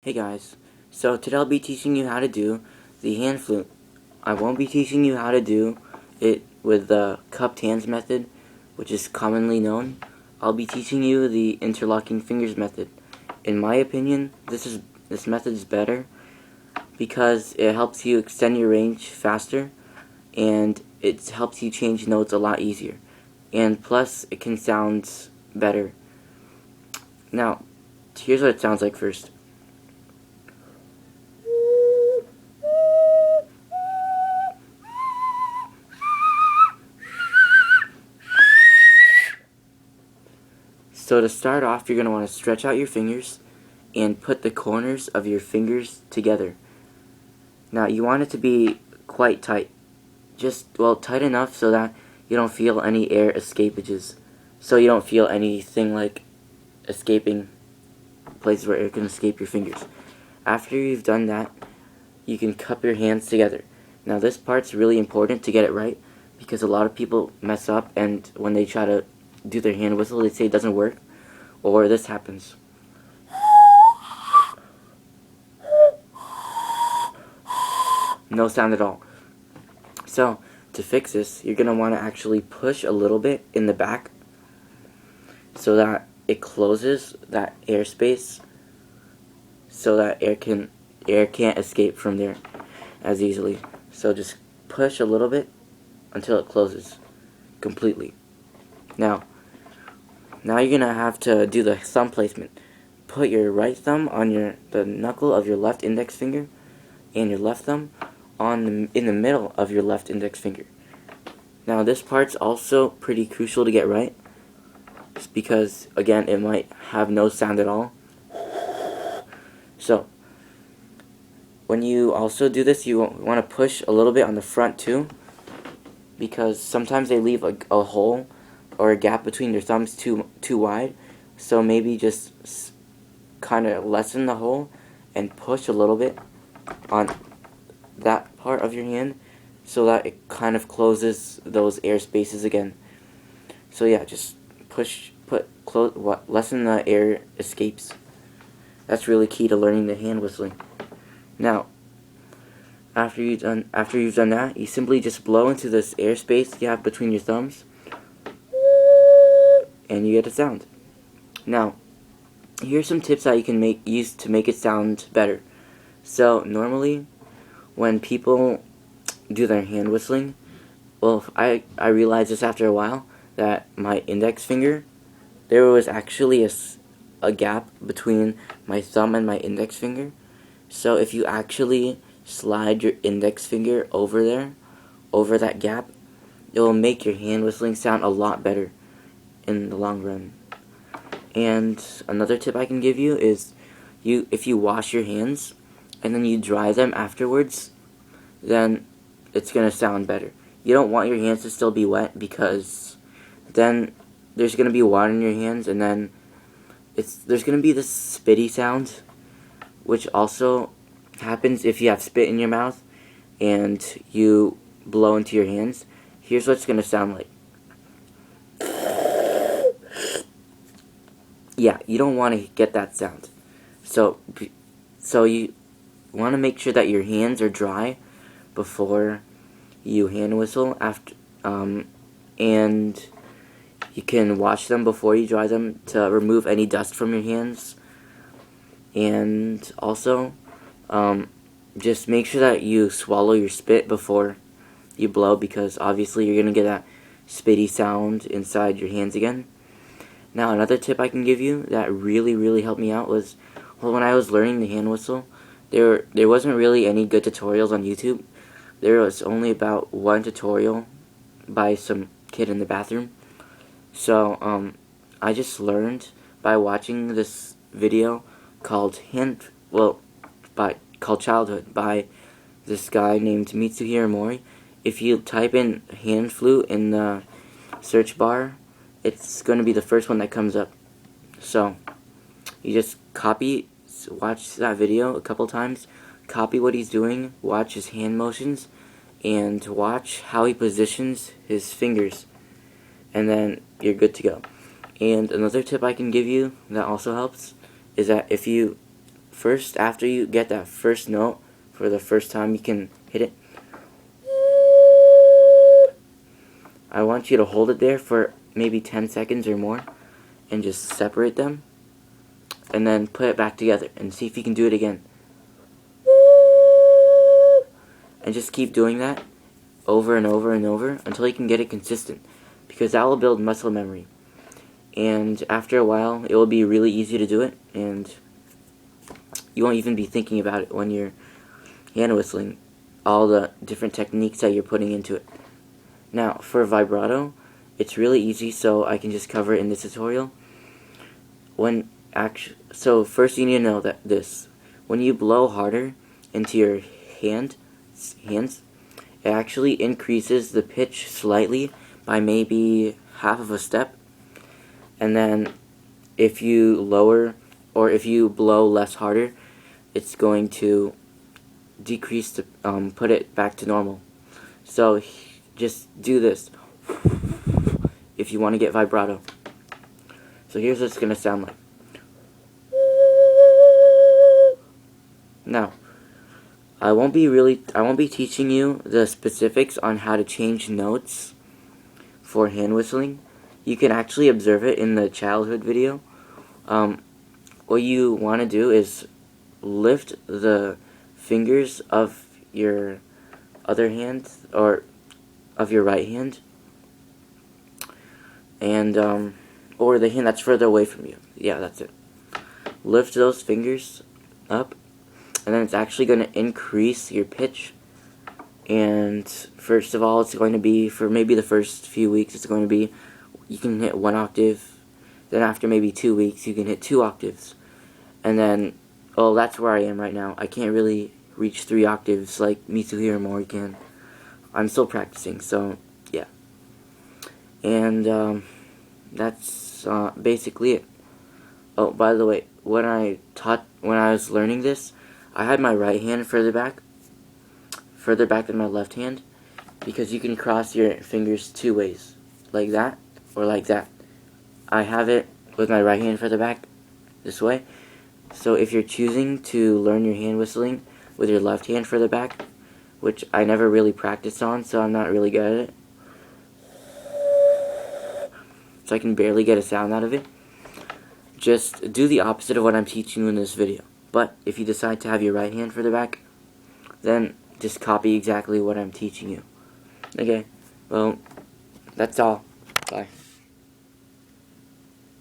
Hey guys, so today I'll be teaching you how to do the hand flute. I won't be teaching you how to do it with the cupped hands method, which is commonly known. I'll be teaching you the interlocking fingers method. In my opinion, this method is better because it helps you extend your range faster and it helps you change notes a lot easier. And plus, it can sound better. Now, here's what it sounds like first. So to start off, you're going to want to stretch out your fingers and put the corners of your fingers together. Now you want it to be quite tight. Tight enough so that you don't feel any air escapages. So you don't feel anything like escaping places where air can escape your fingers. After you've done that, you can cup your hands together. Now this part's really important to get it right because a lot of people mess up, and when they try to do their hand whistle, they say it doesn't work, or this happens. No sound at all. So to fix this, you're going to want to actually push a little bit in the back so that it closes that airspace so that air can't escape from there as easily. So just push a little bit until it closes completely. Now you're going to have to do the thumb placement. Put your right thumb on the knuckle of your left index finger and your left thumb in the middle of your left index finger. Now this part's also pretty crucial to get right, just because again it might have no sound at all. So when you also do this, you want to push a little bit on the front too, because sometimes they leave a hole or a gap between your thumbs too wide. So maybe just kind of lessen the hole and push a little bit on that part of your hand so that it kind of closes those air spaces again. So yeah, just lessen the air escapes. That's really key to learning the hand whistling. Now, after you've done that, you simply just blow into this air space you have between your thumbs, and you get a sound. Now, here's some tips that you can use to make it sound better. So normally, when people do their hand whistling, I realized this after a while that my index finger, there was actually a gap between my thumb and my index finger. So if you actually slide your index finger over there, over that gap, it will make your hand whistling sound a lot better in the long run. And another tip I can give you is if you wash your hands and then you dry them afterwards, then it's going to sound better. You don't want your hands to still be wet, because then there's going to be water in your hands, and then there's going to be this spitty sound, which also happens if you have spit in your mouth and you blow into your hands. Here's what it's going to sound like. Yeah, you don't want to get that sound. So you want to make sure that your hands are dry before you hand whistle, and you can wash them before you dry them to remove any dust from your hands. And also, just make sure that you swallow your spit before you blow, because obviously you're going to get that spitty sound inside your hands again. Now another tip I can give you that really helped me out was, when I was learning the hand whistle, there wasn't really any good tutorials on YouTube. There was only about one tutorial by some kid in the bathroom. So I just learned by watching this video called Childhood by this guy named Mitsuhiro Mori. If you type in hand flute in the search bar, it's going to be the first one that comes up. So you just watch that video a couple times, copy what he's doing, watch his hand motions, and watch how he positions his fingers, and then you're good to go. And another tip I can give you that also helps is that if you first, after you get that first note, for the first time you can hit it, I want you to hold it there for maybe 10 seconds or more, and just separate them, and then put it back together, and see if you can do it again. And just keep doing that over and over and over until you can get it consistent, because that will build muscle memory. And after a while, it will be really easy to do it, and you won't even be thinking about it when you're hand whistling, all the different techniques that you're putting into it. Now, for vibrato, it's really easy, so I can just cover it in this tutorial. So first you need to know that when you blow harder into your hands, it actually increases the pitch slightly by maybe half of a step. And then if you lower, or if you blow less harder, it's going to decrease to put it back to normal. So just do this if you want to get vibrato. So here's what it's going to sound like. Now, I won't be teaching you the specifics on how to change notes for hand whistling. You can actually observe it in the childhood video. What you want to do is lift the fingers of your other hand, or of your right hand, and or the hand that's further away from you. Yeah, that's it. Lift those fingers up, and then it's actually going to increase your pitch. And first of all, it's going to be, for maybe the first few weeks, it's going to be, you can hit 1 octave, then after maybe 2 weeks, you can hit 2 octaves. And then, well, that's where I am right now. I can't really reach 3 octaves like Mitsuhiro Mori can. I'm still practicing, so, yeah. And, that's basically it. Oh, by the way, when I was learning this, I had my right hand further back than my left hand, because you can cross your fingers 2 ways, like that, or like that. I have it with my right hand further back, this way. So if you're choosing to learn your hand whistling with your left hand further back, which I never really practiced on, so I'm not really good at it, so I can barely get a sound out of it, just do the opposite of what I'm teaching you in this video. But if you decide to have your right hand further back, then just copy exactly what I'm teaching you. Okay, well, that's all. Bye.